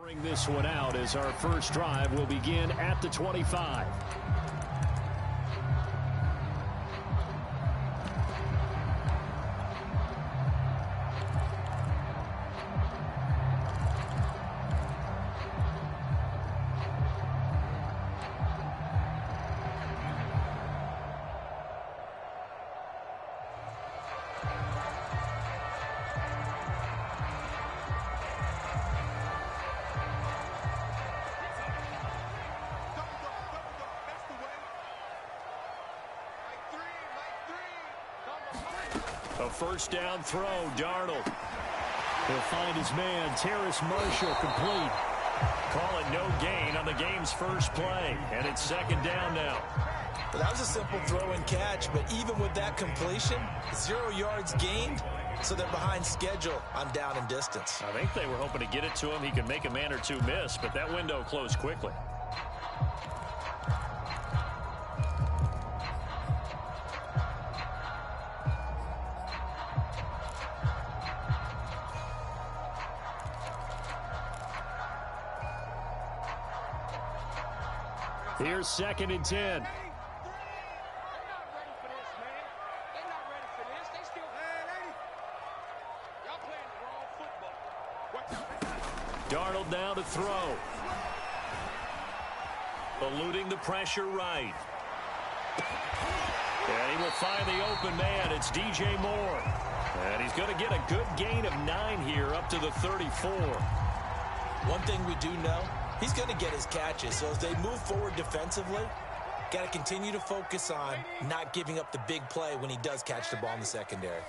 Bring this one out as our first drive will begin at the 25. A first down throw, Darnold. He'll find his man, Terrace Marshall, complete. Call it no gain on the game's first play, and it's second down now. But that was a simple throw and catch, but even with that completion, 0 yards gained, so they're behind schedule on down and distance. I think they were hoping to get it to him. He could make a man or two miss, but that window closed quickly. Here's second and 10. Darnold now to throw. Eluding the pressure right. And he will find the open man. It's DJ Moore. And he's going to get a good gain of 9 here up to the 34. One thing we do know, he's going to get his catches. So as they move forward defensively, got to continue to focus on not giving up the big play when he does catch the ball in the secondary.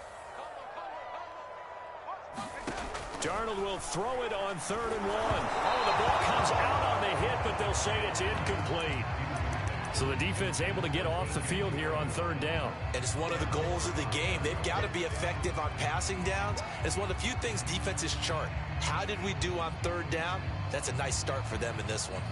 Darnold will throw it on 3rd and 1. Oh, the ball comes out on the hit, but they'll say it's incomplete. So the defense able to get off the field here on 3rd down. And it's one of the goals of the game. They've got to be effective on passing downs. It's one of the few things defenses chart. How did we do on 3rd down? That's a nice start for them in this one.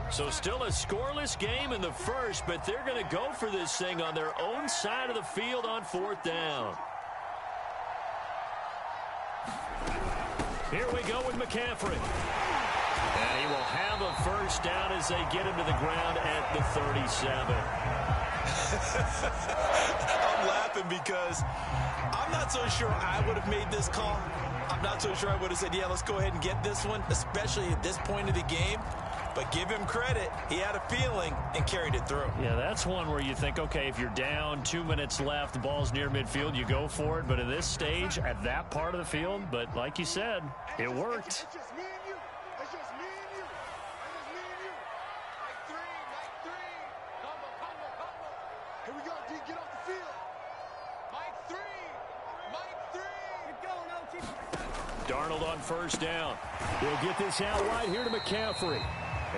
So still a scoreless game in the first, but they're going to go for this thing on their own side of the field on 4th down. Here we go with McCaffrey. And he will have a first down as they get him to the ground at the 37. I'm laughing because I'm not so sure I would have made this call. I'm not so sure I would have said, yeah, let's go ahead and get this one, especially at this point of the game. But give him credit. He had a feeling and carried it through. Yeah, that's one where you think, okay, if you're down, 2 minutes left, the ball's near midfield, you go for it. But at this stage, at that part of the field, but like you said, it worked. It's just me and you. It's just me and you. It's just me and you. Mike 3. Combo. Here we go, D. Get off the field. Mike 3. Keep going, OT. Darnold on first down. He'll get this out wide here to McCaffrey.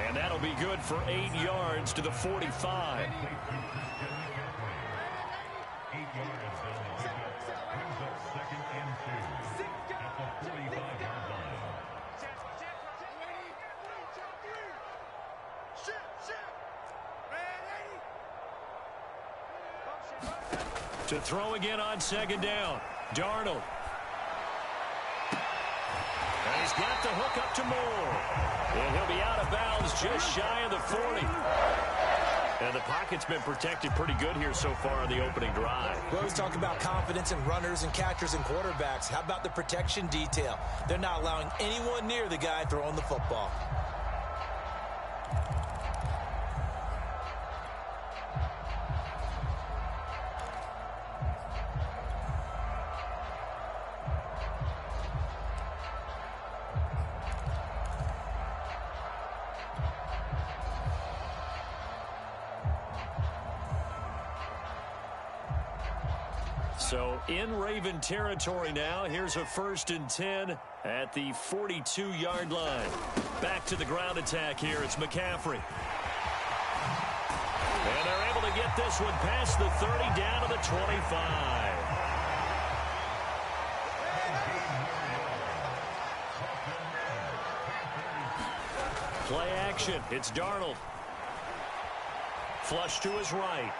And that'll be good for 8 yards to the 45. To throw again on second down. Darnold. And he's got the hook up to Moore. And he'll be out of bounds just shy of the 40. And the pocket's been protected pretty good here so far on the opening drive. We always talk about confidence in runners and catchers and quarterbacks. How about the protection detail? They're not allowing anyone near the guy throwing the football. So in Raven territory now. Here's a 1st and 10 at the 42-yard line. Back to the ground attack here. It's McCaffrey. And they're able to get this one past the 30 down to the 25. action. It's Darnold. Flush to his right.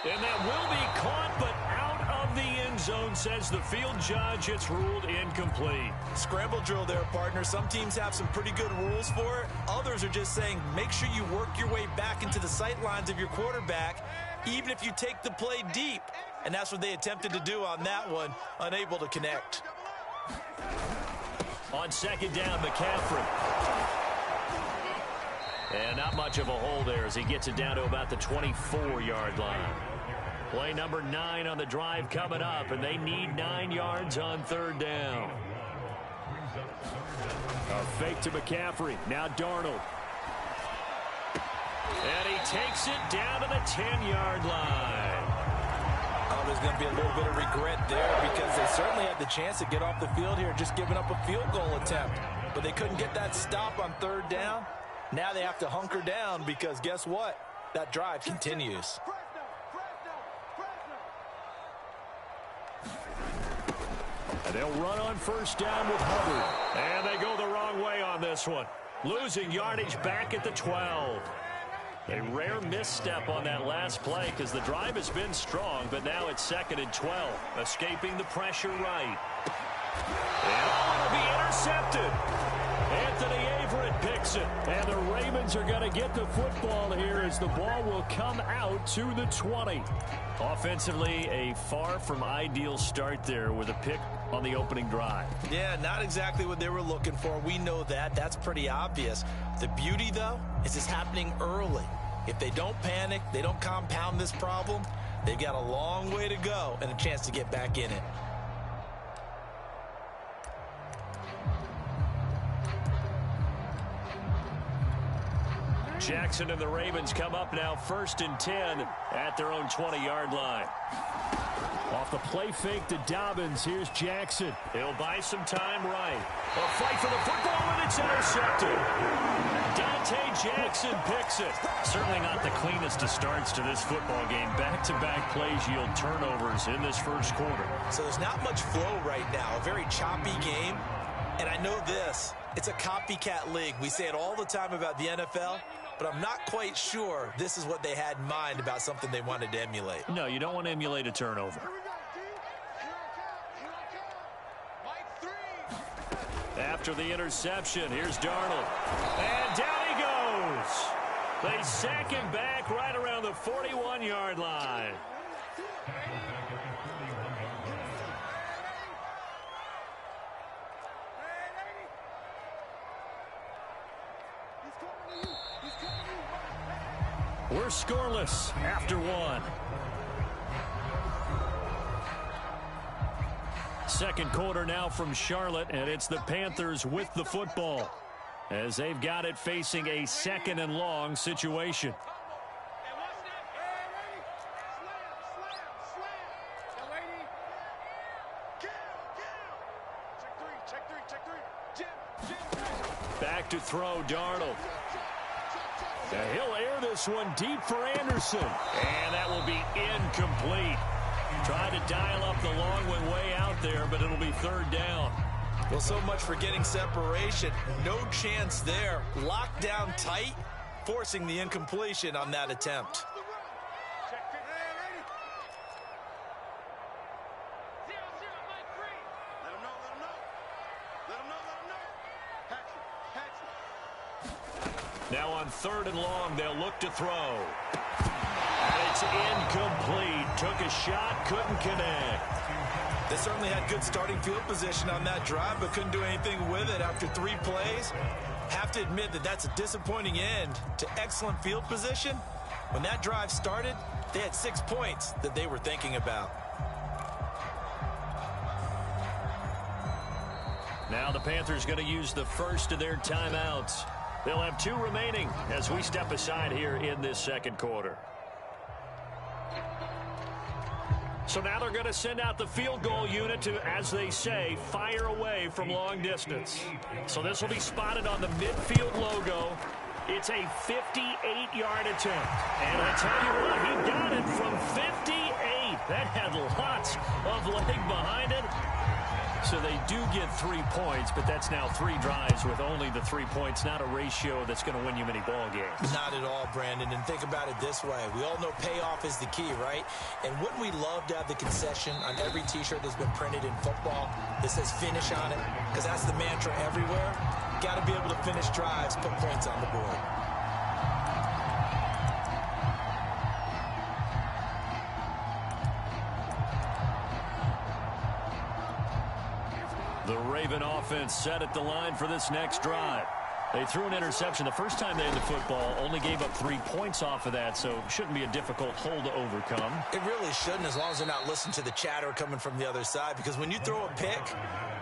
And that will be caught, but out of the end zone, says the field judge. It's ruled incomplete. Scramble drill there, partner. Some teams have some pretty good rules for it. Others are just saying, make sure you work your way back into the sight lines of your quarterback, even if you take the play deep. And that's what they attempted to do on that one, unable to connect. On second down, McCaffrey. And not much of a hole there as he gets it down to about the 24-yard line. Play number 9 on the drive coming up, and they need 9 yards on third down. A fake to McCaffrey. Now Darnold. And he takes it down to the 10-yard line. Oh, there's going to be a little bit of regret there because they certainly had the chance to get off the field here, just giving up a field goal attempt. But they couldn't get that stop on third down. Now they have to hunker down because guess what? That drive continues. And they'll run on first down with Hubbard. And they go the wrong way on this one. Losing yardage back at the 12. A rare misstep on that last play because the drive has been strong, but now it's 2nd and 12. Escaping the pressure right. And it'll be intercepted. Anthony Averett picks it. And the Ravens are going to get the football here as the ball will come out to the 20. Offensively, a far from ideal start there with a pick on the opening drive. Yeah, not exactly what they were looking for. We know that. That's pretty obvious. The beauty, though, is it's happening early. If they don't panic, they don't compound this problem, they've got a long way to go and a chance to get back in it. Jackson and the Ravens come up now 1st and 10 at their own 20-yard line. Off the play fake to Dobbins. Here's Jackson. He'll buy some time right. A fight for the football, and it's intercepted. Dante Jackson picks it. Certainly not the cleanest of starts to this football game. Back-to-back plays yield turnovers in this first quarter. So there's not much flow right now. A very choppy game. And I know this. It's a copycat league. We say it all the time about the NFL. But I'm not quite sure this is what they had in mind about something they wanted to emulate. No, you don't want to emulate a turnover. After the interception, here's Darnold. And down he goes. They sack him back right around the 41-yard line. We're scoreless after one. Second quarter now from Charlotte, and it's the Panthers with the football as they've got it facing a 2nd and long situation. Back to throw, Darnold. And he'll air this one deep for Anderson. And that will be incomplete. Tried to dial up the long one way out there, but it'll be 3rd down. Well, so much for getting separation. No chance there. Locked down tight, forcing the incompletion on that attempt. Now on 3rd and long, they'll look to throw. And it's incomplete. Took a shot, couldn't connect. They certainly had good starting field position on that drive, but couldn't do anything with it after 3 plays. Have to admit that that's a disappointing end to excellent field position. When that drive started, they had 6 points that they were thinking about. Now the Panthers going to use the first of their timeouts. They'll have 2 remaining as we step aside here in this second quarter. So now they're going to send out the field goal unit to, as they say, fire away from long distance. So this will be spotted on the midfield logo. It's a 58-yard attempt. And I tell you what, he got it from 58. That had lots of leg behind it. So they do get 3 points, but that's now 3 drives with only the 3 points, not a ratio that's going to win you many ball games. Not at all, Brandon. And think about it this way. We all know payoff is the key, right? And wouldn't we love to have the concession on every T-shirt that's been printed in football that says finish on it? Because that's the mantra everywhere. Got to be able to finish drives, put points on the board. The Raven offense set at the line for this next drive. They threw an interception the first time they had the football, only gave up 3 points off of that, so shouldn't be a difficult hole to overcome. It really shouldn't, as long as they're not listening to the chatter coming from the other side, because when you throw a pick,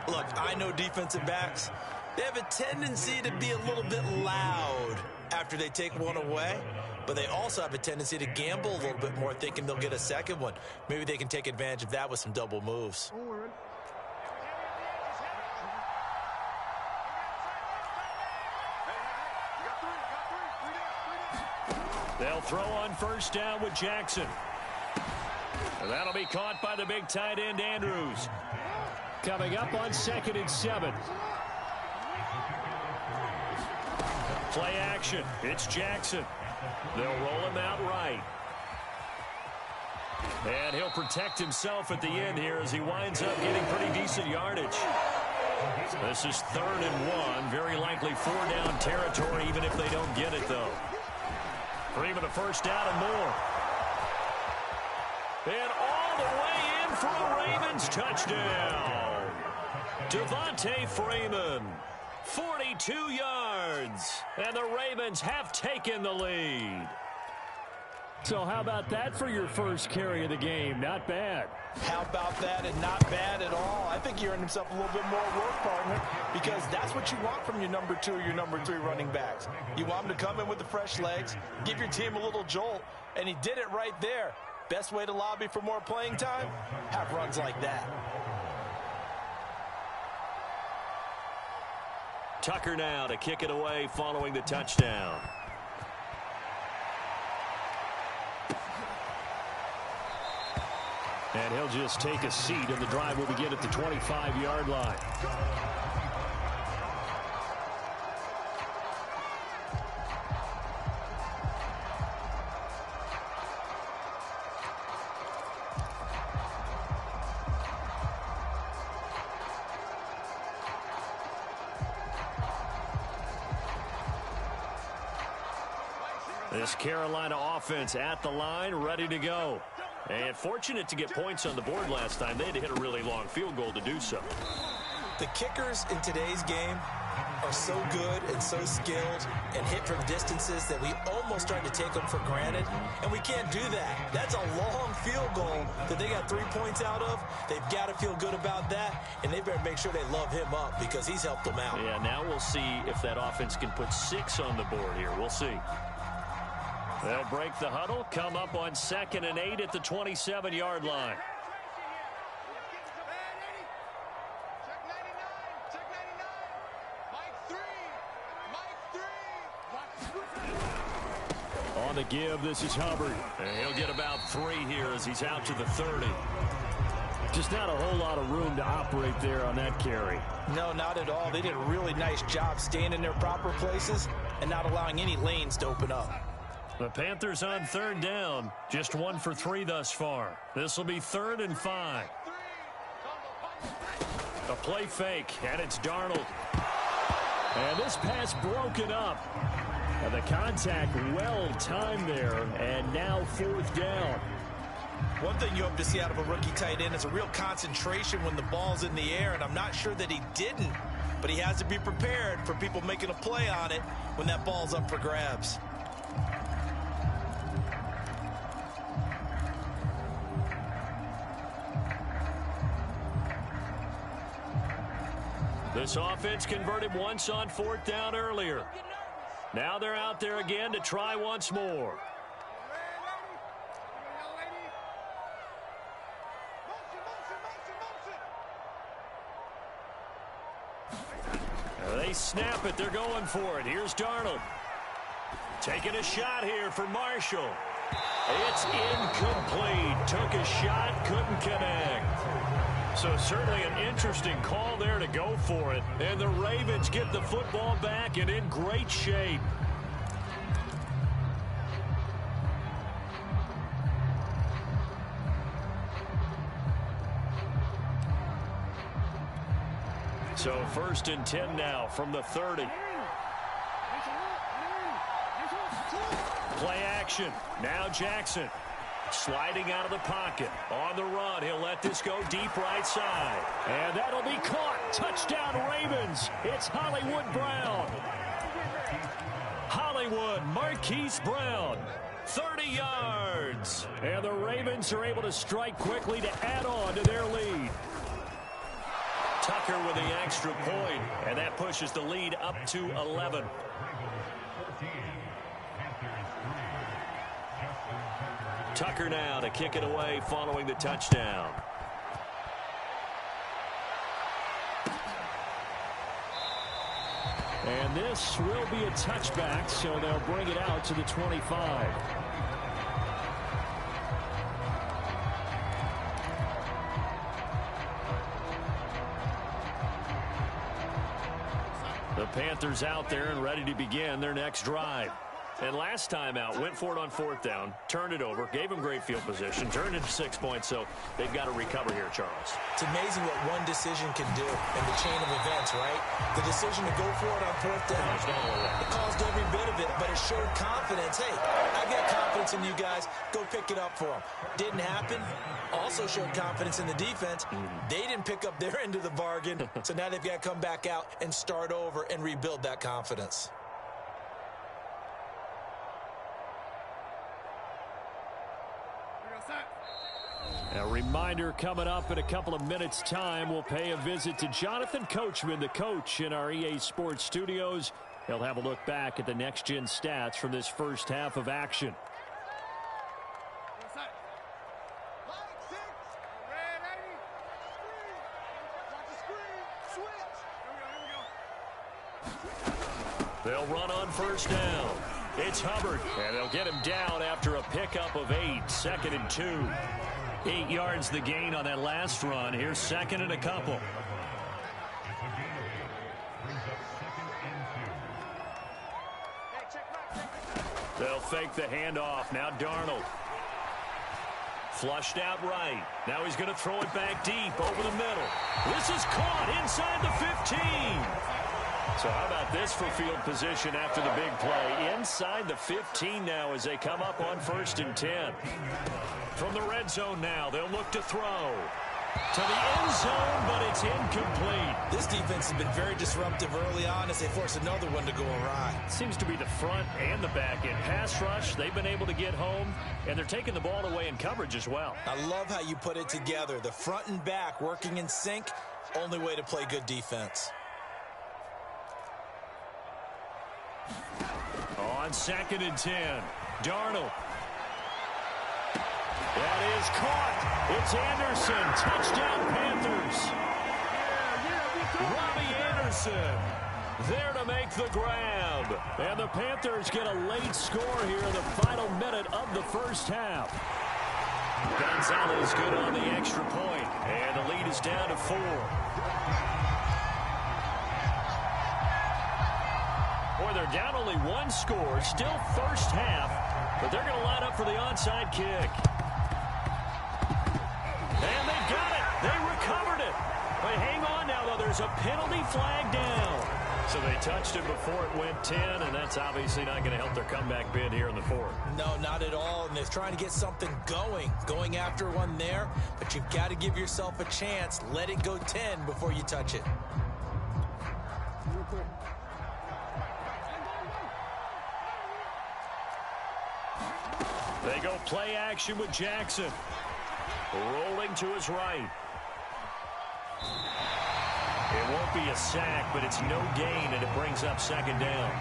look, I know defensive backs, they have a tendency to be a little bit loud after they take one away, but they also have a tendency to gamble a little bit more, thinking they'll get a second one. Maybe they can take advantage of that with some double moves. They'll throw on first down with Jackson. And that'll be caught by the big tight end, Andrews. Coming up on 2nd and 7. Play action. It's Jackson. They'll roll him out right. And he'll protect himself at the end here as he winds up getting pretty decent yardage. This is 3rd and 1. Very likely 4-down territory, even if they don't get it, though. For even a first down and more. And all the way in for a Ravens touchdown. Devontae Freeman, 42 yards. And the Ravens have taken the lead. So how about that for your first carry of the game? Not bad. How about that, and not bad at all? I think he earned himself a little bit more work, partner, because that's what you want from your number 2 or your number 3 running backs. You want him to come in with the fresh legs, give your team a little jolt, and he did it right there. Best way to lobby for more playing time? Have runs like that. Tucker now to kick it away following the touchdown. And he'll just take a seat, and the drive will begin at the 25-yard line. This Carolina offense at the line, ready to go. And fortunate to get points on the board last time. They had to hit a really long field goal to do so. The kickers in today's game are so good and so skilled and hit from distances that we almost start to take them for granted, and we can't do that. That's a long field goal that they got 3 points out of. They've got to feel good about that, and they better make sure they love him up because he's helped them out. Yeah, now we'll see if that offense can put 6 on the board here. We'll see. They'll break the huddle, come up on 2nd and 8 at the 27-yard line. On the give, this is Hubbard. And he'll get about 3 here as he's out to the 30. Just not a whole lot of room to operate there on that carry. No, not at all. They did a really nice job staying in their proper places and not allowing any lanes to open up. The Panthers on 3rd down. Just 1 for 3 thus far. This will be 3rd and 5. A play fake, and it's Darnold. And this pass broken up. And the contact well timed there, and now 4th down. One thing you hope to see out of a rookie tight end is a real concentration when the ball's in the air, and I'm not sure that he didn't, but he has to be prepared for people making a play on it when that ball's up for grabs. This offense converted once on 4th down earlier. Now they're out there again to try once more. They snap it. They're going for it. Here's Darnold. Taking a shot here for Marshall. It's incomplete. Took a shot, couldn't connect. So certainly an interesting call there to go for it. And the Ravens get the football back and in great shape. So 1st and 10 now from the 30. Play action. Now Jackson. Sliding out of the pocket. On the run. He'll let this go deep right side. And that'll be caught. Touchdown Ravens. It's Hollywood Brown. Hollywood Marquise Brown. 30 yards. And the Ravens are able to strike quickly to add on to their lead. Tucker with the extra point, and that pushes the lead up to 11. Tucker now to kick it away following the touchdown. And this will be a touchback, so they'll bring it out to the 25. The Panthers out there and ready to begin their next drive. And last time out, went for it on 4th down, turned it over, gave them great field position, turned it to 6 points, so they've got to recover here, Charles. It's amazing what one decision can do in the chain of events, right? The decision to go for it on 4th down, it caused every bit of it, but it showed confidence. Hey, I've got confidence in you guys. Go pick it up for them. Didn't happen. Also showed confidence in the defense. They didn't pick up their end of the bargain, so now they've got to come back out and start over and rebuild that confidence. A reminder coming up in a couple of minutes' time. We'll pay a visit to Jonathan Coachman, the coach in our EA Sports studios. He'll have a look back at the next-gen stats from this first half of action. They'll run on 1st down. It's Hubbard, and they'll get him down after a pickup of 8, 2nd and 2. 8 yards the gain on that last run. Here's 2nd and a couple. They'll fake the handoff. Now Darnold. Flushed out right. Now he's going to throw it back deep over the middle. This is caught inside the 15. So how about this for field position after the big play? Inside the 15 now as they come up on 1st and 10. From the red zone now, they'll look to throw. To the end zone, but it's incomplete. This defense has been very disruptive early on as they force another one to go awry. Seems to be the front and the back end. Pass rush, they've been able to get home, and they're taking the ball away in coverage as well. I love how you put it together. The front and back working in sync, only way to play good defense. On 2nd and 10, Darnold. That is caught. It's Anderson. Touchdown, Panthers. Robbie Anderson there to make the grab. And the Panthers get a late score here in the final minute of the first half. Gonzalez good on the extra point. And the lead is down to 4. Boy, they're down only 1 score. Still first half. But they're going to line up for the onside kick. And they got it. They recovered it. But hang on now, though. There's a penalty flag down. So they touched it before it went 10, and that's obviously not going to help their comeback bid here in the 4th. No, not at all. And they're trying to get something going after one there. But you've got to give yourself a chance. Let it go 10 before you touch it. They go play action with Jackson. Rolling to his right. It won't be a sack, but it's no gain, and it brings up 2nd down.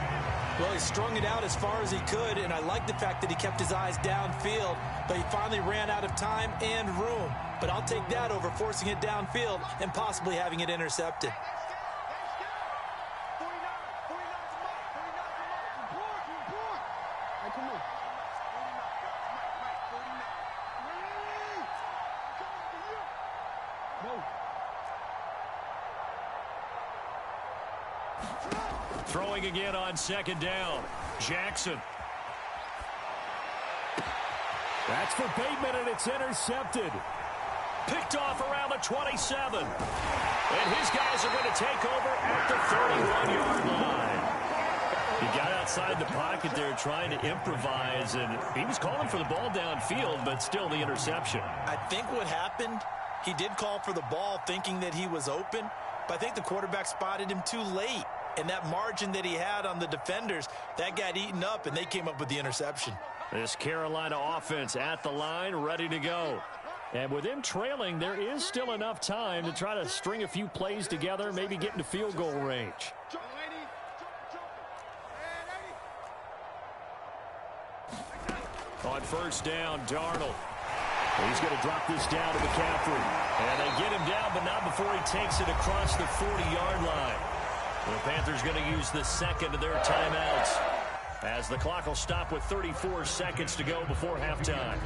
Well, he strung it out as far as he could, and I like the fact that he kept his eyes downfield, but he finally ran out of time and room. But I'll take that over forcing it downfield and possibly having it intercepted. Throwing again on second down. Jackson. That's for Bateman, and it's intercepted. Picked off around the 27. And his guys are going to take over at the 31-yard line. He got outside the pocket there trying to improvise, and he was calling for the ball downfield, but still the interception. I think what happened, he did call for the ball thinking that he was open, but I think the quarterback spotted him too late. And that margin that he had on the defenders, that got eaten up, and they came up with the interception. This Carolina offense at the line, ready to go. And with them trailing, there is still enough time to try to string a few plays together, maybe get into field goal range. On first down, Darnold. He's going to drop this down to McCaffrey. And they get him down, but not before he takes it across the 40-yard line. The Panthers going to use the second of their timeouts, as the clock will stop with 34 seconds to go before halftime.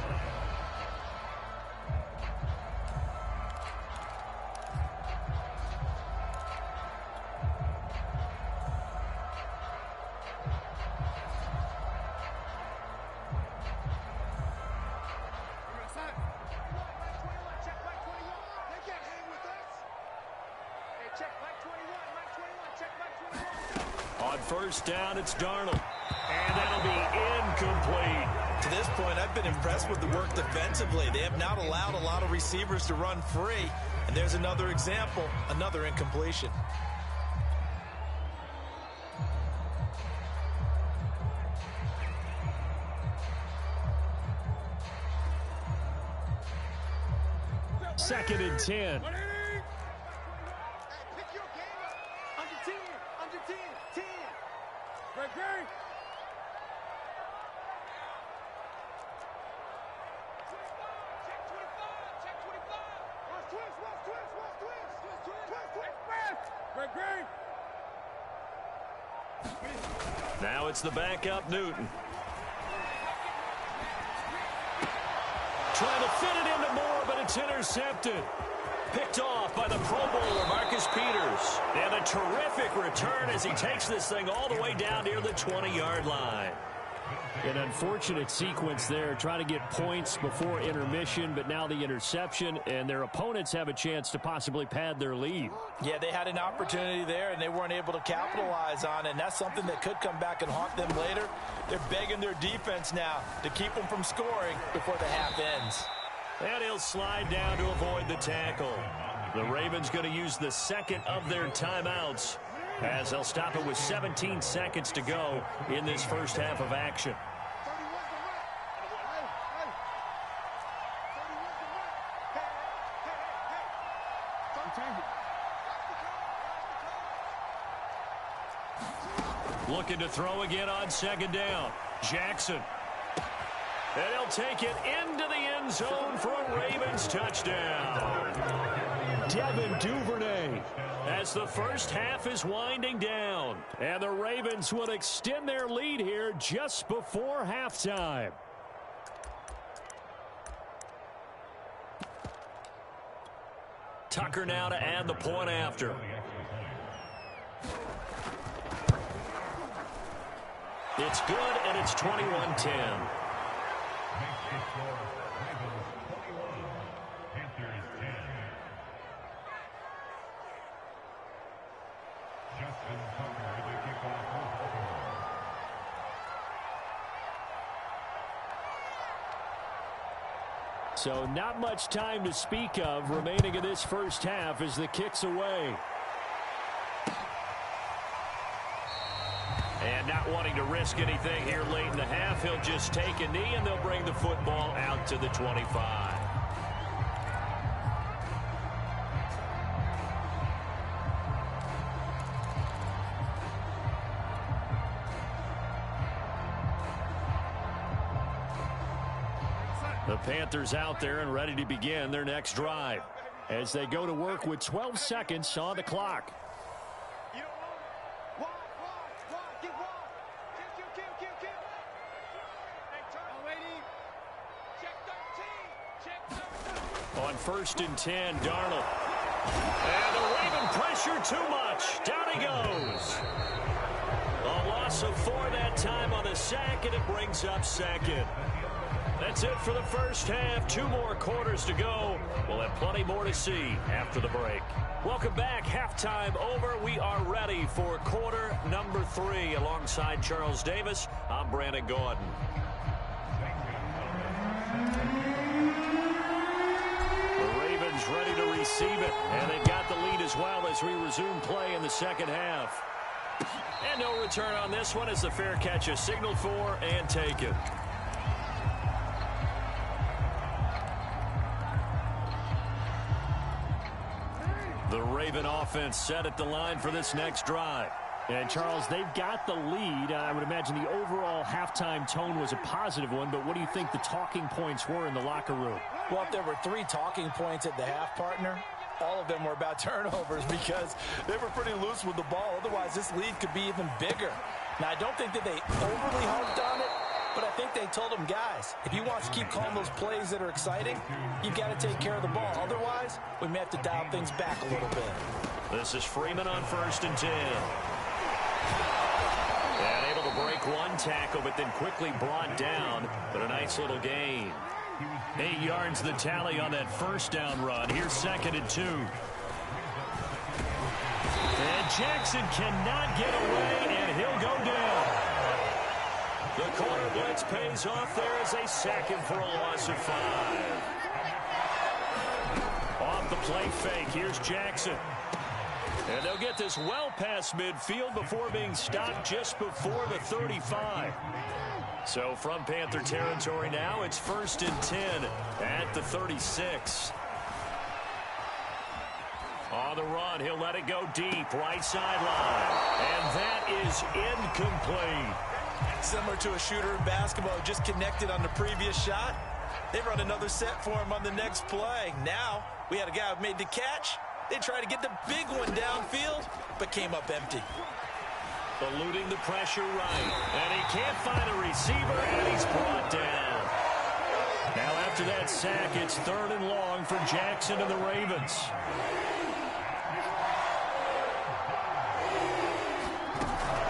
On first down, it's Darnold. And that'll be incomplete. To this point, I've been impressed with the work defensively. They have not allowed a lot of receivers to run free. And there's another example, another incompletion. Second and 10. Now it's the backup, Newton. Trying to fit it into Moore, but it's intercepted. Picked off by the Pro Bowler, Marcus Peters. And a terrific return as he takes this thing all the way down near the 20-yard line. An unfortunate sequence there, trying to get points before intermission, but now the interception, and their opponents have a chance to possibly pad their lead. Yeah, they had an opportunity there, and they weren't able to capitalize on it, and that's something that could come back and haunt them later. They're begging their defense now to keep them from scoring before the half ends. And he'll slide down to avoid the tackle. The Ravens going to use the second of their timeouts, as they'll stop it with 17 seconds to go in this first half of action. Looking to throw again on second down. Jackson. And he'll take it into the end zone for a Ravens touchdown. Devin Duvernay, as the first half is winding down. And the Ravens will extend their lead here just before halftime. Tucker now to add the point after. It's good, and it's 21-10. So not much time to speak of remaining in this first half as the kick's away. And not wanting to risk anything here late in the half, he'll just take a knee and they'll bring the football out to the 25. The Panthers out there and ready to begin their next drive as they go to work with 12 seconds on the clock. On first and 10, Darnold And the Raven pressure too much. Down he goes. A loss of 4 that time on the sack, and it brings up second. That's it for the first half. 2 more quarters to go. We'll have plenty more to see after the break. Welcome back. Halftime over. We are ready for quarter number 3. Alongside Charles Davis, I'm Brandon Gaudin. The Ravens ready to receive it, and they've got the lead as well as we resume play in the second half. And no return on this one as the fair catch is signaled for and taken. The Raven offense set at the line for this next drive. And, Charles, they've got the lead. I would imagine the overall halftime tone was a positive one, but what do you think the talking points were in the locker room? Well, if there were 3 talking points at the half, partner, all of them were about turnovers because they were pretty loose with the ball. Otherwise, this lead could be even bigger. Now, I don't think that they overly harped on it, but I think they told them, guys, if you want to keep calling those plays that are exciting, you've got to take care of the ball. Otherwise, we may have to dial things back a little bit. This is Freeman on 1st and 10. And able to break 1 tackle, but then quickly brought down. But a nice little gain. 8 yards the tally on that first down run. Here's 2nd and 2. And Jackson cannot get away, and he'll go down. The corner blitz pays off there as they sack him for a loss of 5. Off the play fake, here's Jackson. And they'll get this well past midfield before being stopped just before the 35. So from Panther territory now, it's 1st and 10 at the 36. On the run, he'll let it go deep, right sideline. And that is incomplete. Similar to a shooter in basketball who just connected on the previous shot. They run another set for him on the next play. Now, we had a guy who made the catch. They tried to get the big one downfield, but came up empty. Eluding the pressure right. And he can't find a receiver, and he's brought down. Now after that sack, it's 3rd and long for Jackson and the Ravens.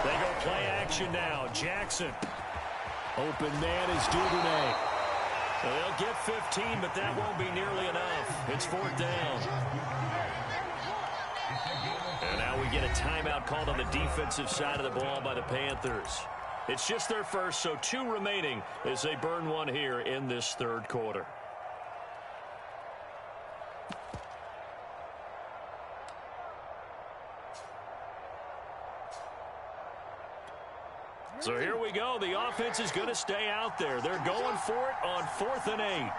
They go play action now. Jackson. Open man is Duvernay. They'll get 15, but that won't be nearly enough. It's 4th down. And now we get a timeout called on the defensive side of the ball by the Panthers. It's just their first, so 2 remaining as they burn 1 here in this 3rd quarter. So here we go. The offense is going to stay out there. They're going for it on 4th and 8.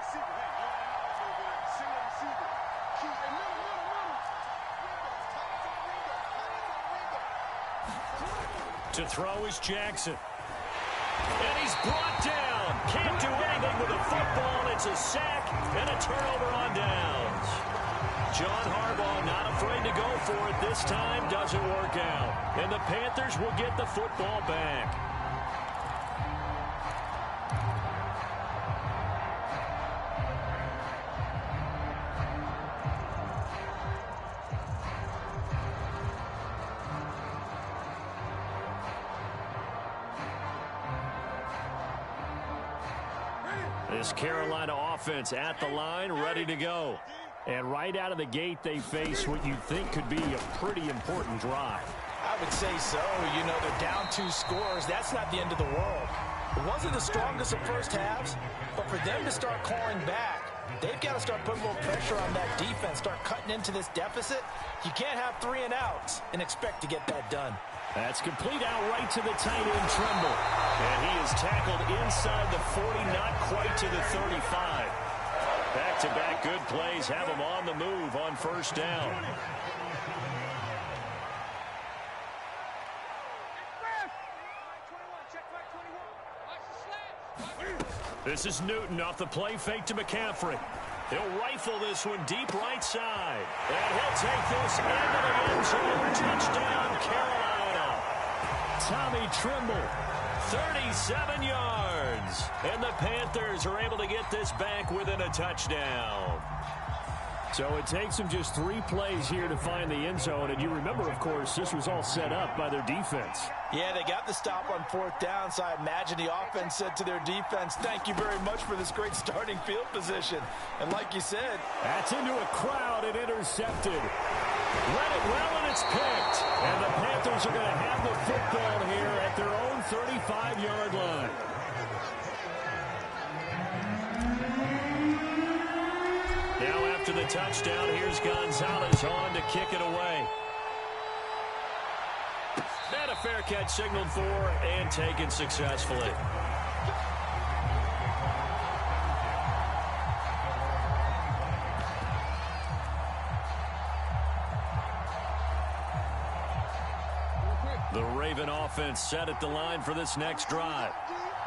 To throw is Jackson. And he's brought down. Can't do anything with the football. It's a sack and a turnover on downs. John Harbaugh not afraid to go for it this time. Doesn't work out. And the Panthers will get the football back. This Carolina offense at the line, ready to go. And right out of the gate, they face what you think could be a pretty important drive. I would say so. You know, they're down 2 scores. That's not the end of the world. It wasn't the strongest of first halves, but for them to start clawing back, they've got to start putting a little pressure on that defense, start cutting into this deficit. You can't have 3 and outs and expect to get that done. That's complete out right to the tight end, Tremble. And he is tackled inside the 40, not quite to the 35. Back-to-back good plays have him on the move on 1st down. This is Newton off the play fake to McCaffrey. He'll rifle this one deep right side. And he'll take this into the end zone. Touchdown, Carolina. Tommy Tremble. 37 yards. And the Panthers are able to get this back within a touchdown. So it takes them just 3 plays here to find the end zone. And you remember, of course, this was all set up by their defense. Yeah, they got the stop on 4th down, so I imagine the offense said to their defense, thank you very much for this great starting field position. And like you said, that's into a crowd and intercepted. Read it well, and it's picked. And the Panthers are going to have the football here at their own 35-yard line. Now after the touchdown, here's Gonzalez on to kick it away. And a fair catch signaled for and taken successfully. The Raven offense set at the line for this next drive.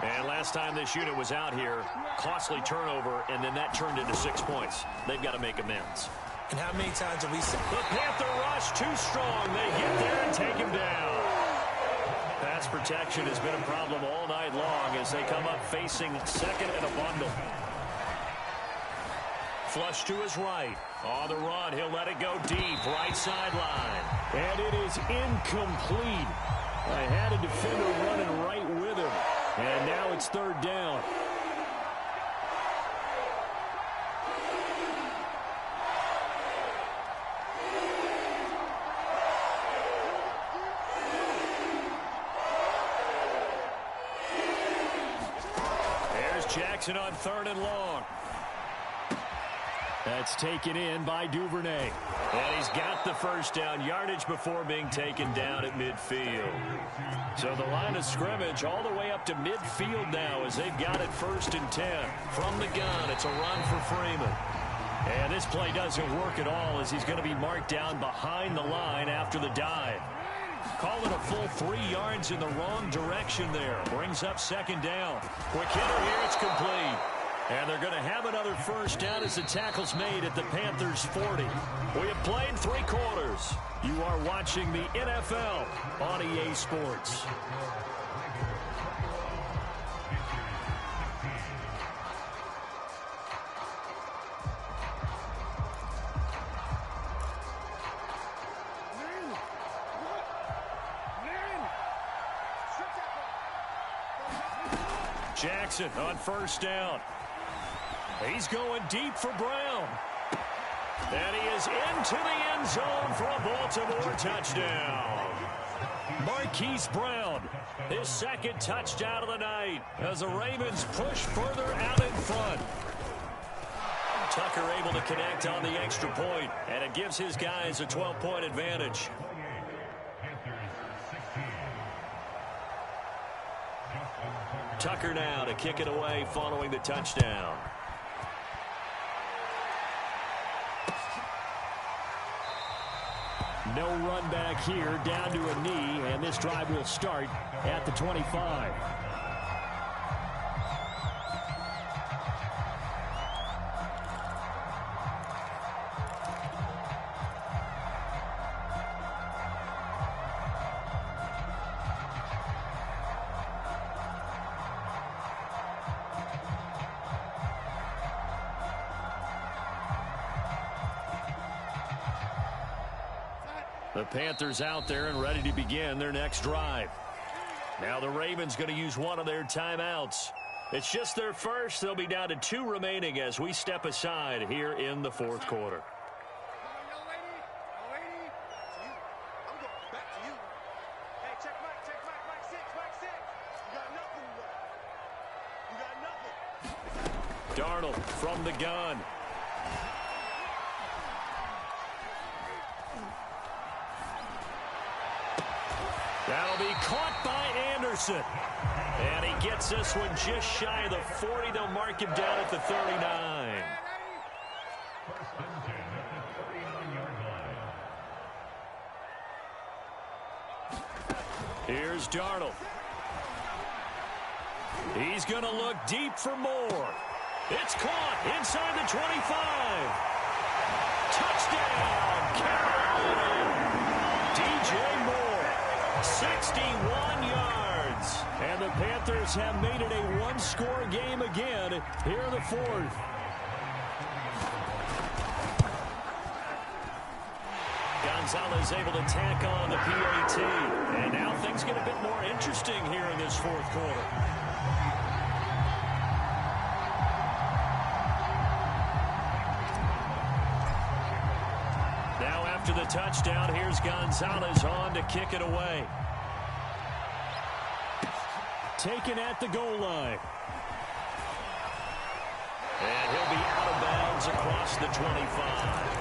And last time this unit was out here, costly turnover, and then that turned into 6 points. They've got to make amends. And how many times have we seen the Panther rush too strong? They get there and take him down. Pass protection has been a problem all night long as they come up facing second and a bundle. Flush to his right. On the run, he'll let it go deep, right sideline. And it is incomplete. I had a defender running right with him. And now it's 3rd down. There's Jackson on 3rd and long. That's taken in by Duvernay. And he's got the first down yardage before being taken down at midfield. So the line of scrimmage all the way up to midfield now as they've got it 1st and 10. From the gun, it's a run for Freeman. And this play doesn't work at all as he's going to be marked down behind the line after the dive. Call it a full 3 yards in the wrong direction there. Brings up 2nd down. Quick hitter here, it's complete. And they're going to have another first down as the tackle's made at the Panthers' 40. We have played 3 quarters. You are watching the NFL on EA Sports. Jackson on 1st down. He's going deep for Brown. And he is into the end zone for a Baltimore touchdown. Marquise Brown, his 2nd touchdown of the night as the Ravens push further out in front. Tucker able to connect on the extra point, and it gives his guys a 12-point advantage. Tucker now to kick it away following the touchdown. No run back here, down to a knee, and this drive will start at the 25. The Panthers out there and ready to begin their next drive. Now the Ravens going to use one of their timeouts. It's just their first. They'll be down to 2 remaining as we step aside here in the 4th quarter. Darnold from the gun. That'll be caught by Anderson. And he gets this one just shy of the 40. They'll mark him down at the 39. Here's Darnold. He's going to look deep for more. It's caught inside the 25. Touchdown, Carolina. DJ Moore, 61 yards. And the Panthers have made it a one-score game again here in the 4th. Gonzalez able to tack on the PAT. And now things get a bit more interesting here in this fourth quarter. Now after the touchdown, here's Gonzalez on to kick it away. Taken at the goal line. And he'll be out of bounds across the 25.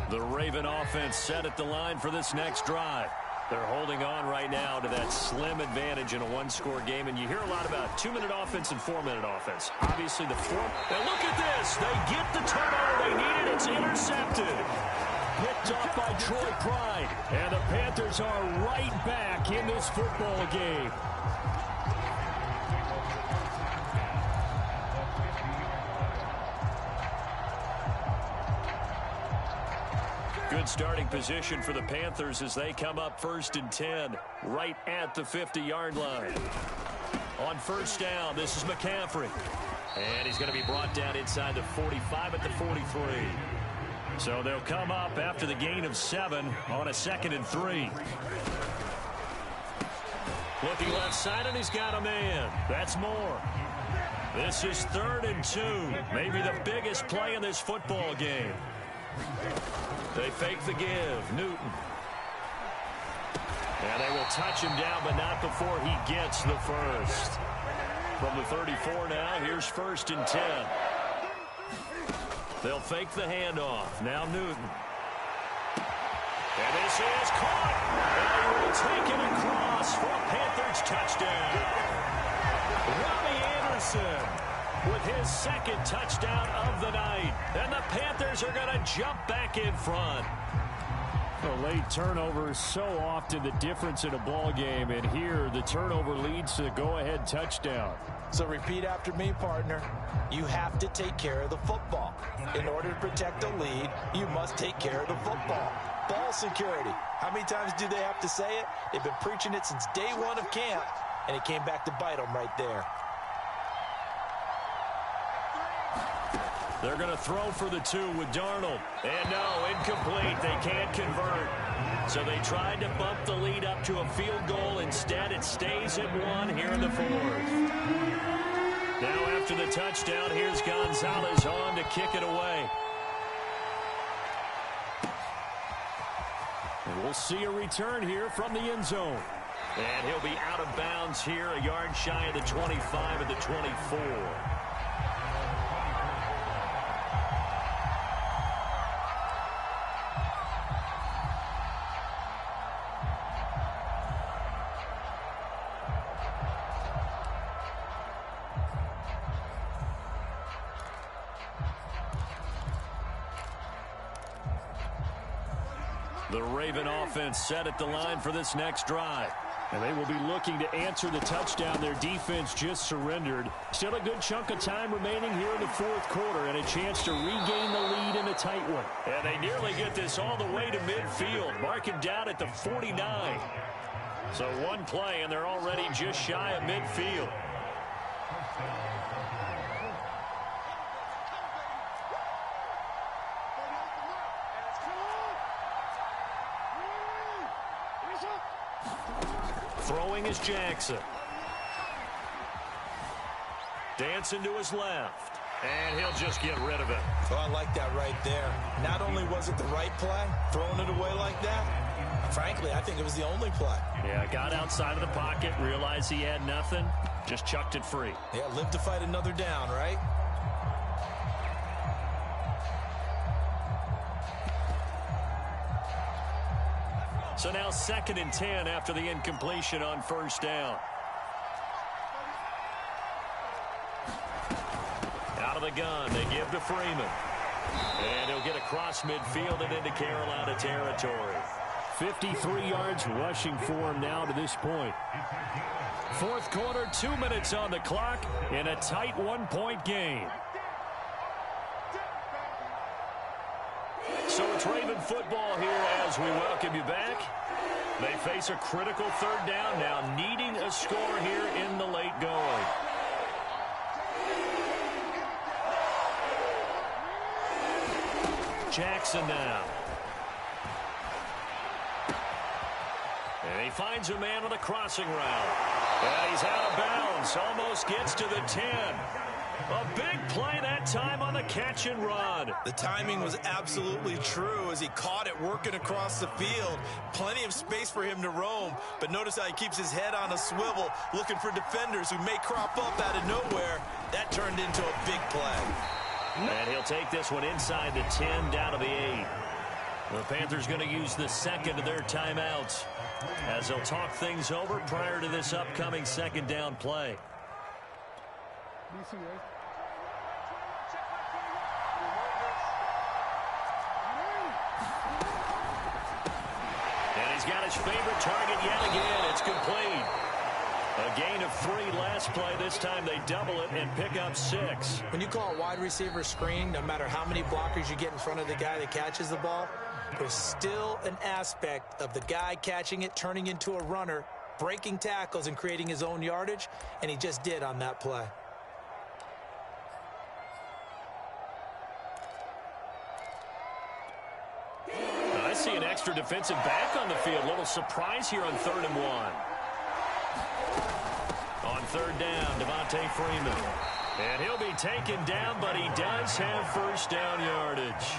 The Raven offense set at the line for this next drive. They're holding on right now to that slim advantage in a one-score game, and you hear a lot about 2-minute offense and 4-minute offense. Obviously, the 4... Now look at this! They get the turnover they needed. It's intercepted. Picked off by Troy Pride. And the Panthers are right back in this football game. Good starting position for the Panthers as they come up 1st and 10, right at the 50-yard line. On first down, this is McCaffrey. And he's going to be brought down inside the 45 at the 43. So they'll come up after the gain of 7 on a 2nd and 3. Looking left side, and he's got a man. That's Moore. This is 3rd and 2. Maybe the biggest play in this football game. They fake the give. Newton. And they will touch him down, but not before he gets the first. From the 34 now, here's 1st and 10. They'll fake the handoff. Now Newton. And this is caught. And he will take it across for a Panthers touchdown. Robbie Anderson with his 2nd touchdown of the night. And the Panthers are going to jump back in front. A late turnover is so often the difference in a ball game, and here the turnover leads to the go-ahead touchdown. So repeat after me, partner. You have to take care of the football. In order to protect a lead, you must take care of the football. Ball security. How many times do they have to say it? They've been preaching it since day 1 of camp, and it came back to bite them right there. They're going to throw for the 2 with Darnold. And no, incomplete. They can't convert. So they tried to bump the lead up to a field goal. Instead, it stays at 1 here in the 4th. Now after the touchdown, here's Gonzalez on to kick it away. And we'll see a return here from the end zone. And he'll be out of bounds here, a yard shy of the 25 at the 24. The Raven offense set at the line for this next drive. And they will be looking to answer the touchdown their defense just surrendered. Still a good chunk of time remaining here in the 4th quarter and a chance to regain the lead in a tight one. And they nearly get this all the way to midfield, marking down at the 49. So one play and they're already just shy of midfield. Throwing is Jackson. Dancing to his left. And he'll just get rid of it. Oh, I like that right there. Not only was it the right play, throwing it away like that, frankly, I think it was the only play. Yeah, got outside of the pocket, realized he had nothing, just chucked it free. Yeah, live to fight another down, right? So now 2nd and 10 after the incompletion on first down. Out of the gun, they give to Freeman. And he'll get across midfield and into Carolina territory. 53 yards rushing for him now to this point. Fourth quarter, 2 minutes on the clock in a tight one-point game. So it's Raven football here as we welcome you back. They face a critical third down now, needing a score here in the late going. Jackson now. And he finds a man on a crossing route. And he's out of bounds, almost gets to the 10. A big play that time on the catch and run. The timing was absolutely true as he caught it working across the field. Plenty of space for him to roam, but notice how he keeps his head on a swivel, looking for defenders who may crop up out of nowhere. That turned into a big play. And he'll take this one inside the 10, down to the 8. The Panthers going to use the second of their timeouts as they'll talk things over prior to this upcoming second down play. And he's got his favorite target yet again. It's complete. A gain of 3 last play. This time they double it and pick up 6. When you call a wide receiver screen, no matter how many blockers you get in front of the guy that catches the ball, there's still an aspect of the guy catching it, turning into a runner, breaking tackles and creating his own yardage, and he just did on that play. I see an extra defensive back on the field. A little surprise here on 3rd and 1. On 3rd down, Devontae Freeman. And he'll be taken down, but he does have first down yardage.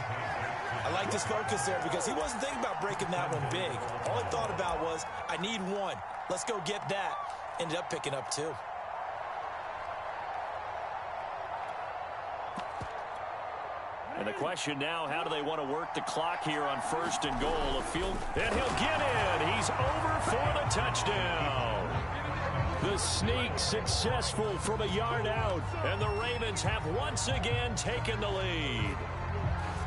I like this focus there because he wasn't thinking about breaking that one big. All he thought about was, I need 1. Let's go get that. Ended up picking up 2. And the question now, how do they want to work the clock here on 1st and goal? A field, and he'll get in. He's over for the touchdown. The sneak successful from a yard out, and the Ravens have once again taken the lead.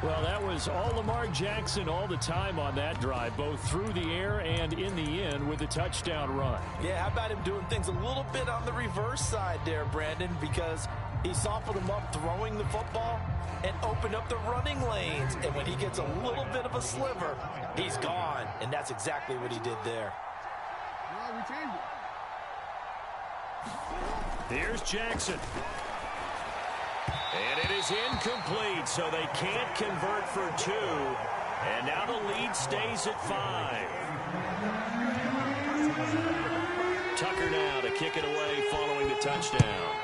Well, that was all Lamar Jackson all the time on that drive, both through the air and in the end with the touchdown run. Yeah, how about him doing things a little bit on the reverse side there, Brandon, because he softened him up throwing the football and opened up the running lanes. And when he gets a little bit of a sliver, he's gone. And that's exactly what he did there. Here's Jackson. And it is incomplete, so they can't convert for 2. And now the lead stays at 5. Tucker now to kick it away following the touchdown.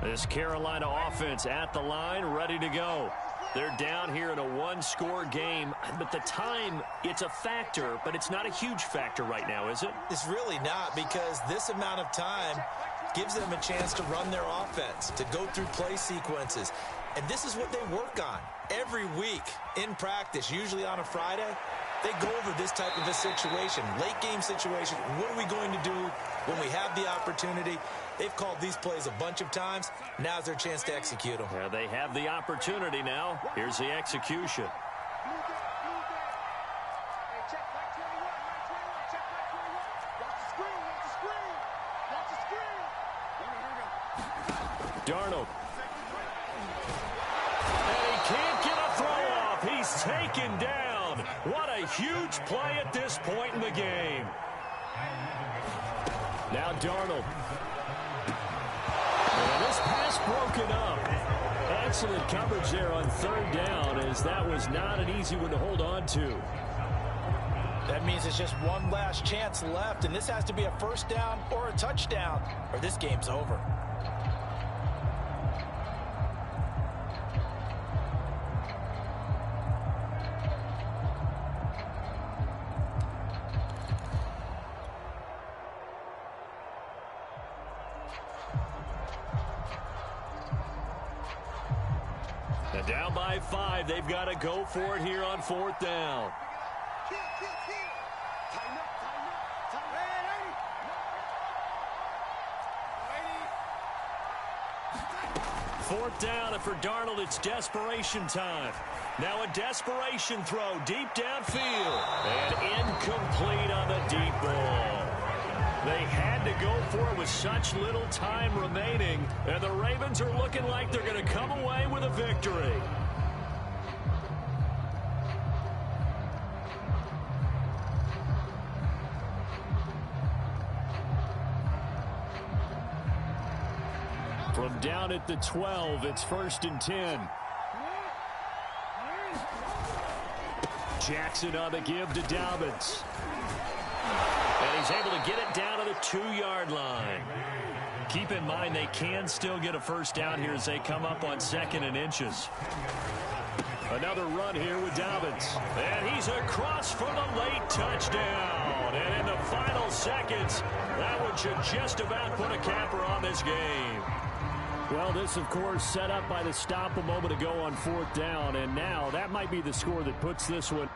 This Carolina offense at the line, ready to go. They're down here in a one-score game, but the time, it's a factor, but it's not a huge factor right now, is it? It's really not, because this amount of time gives them a chance to run their offense, to go through play sequences. And this is what they work on every week in practice, usually on a Friday. They go over this type of a situation, late game situation. What are we going to do when we have the opportunity? They've called these plays a bunch of times. Now's their chance to execute them. Yeah, they have the opportunity now. Here's the execution. Darnold. And he can't get a throw off. He's taken down. What a huge play at this point in the game. Now Darnold. And this pass broken up. Excellent coverage there on 3rd down, as that was not an easy one to hold on to. That means it's just one last chance left, and this has to be a first down or a touchdown, or this game's over. And down by 5, they've got to go for it here on 4th down. Fourth down, and for Darnold, it's desperation time. Now a desperation throw deep downfield. And incomplete on the deep ball. They had to go for it with such little time remaining, and the Ravens are looking like they're going to come away with a victory. From down at the 12, it's 1st and 10. Jackson on the give to Dobbins. And he's able to get it down to the 2-yard line. Keep in mind they can still get a first down here as they come up on 2nd and inches. Another run here with Dobbins. And he's across for the late touchdown. And in the final seconds, that one should just about put a capper on this game. Well, this, of course, set up by the stop a moment ago on 4th down. And now that might be the score that puts this one.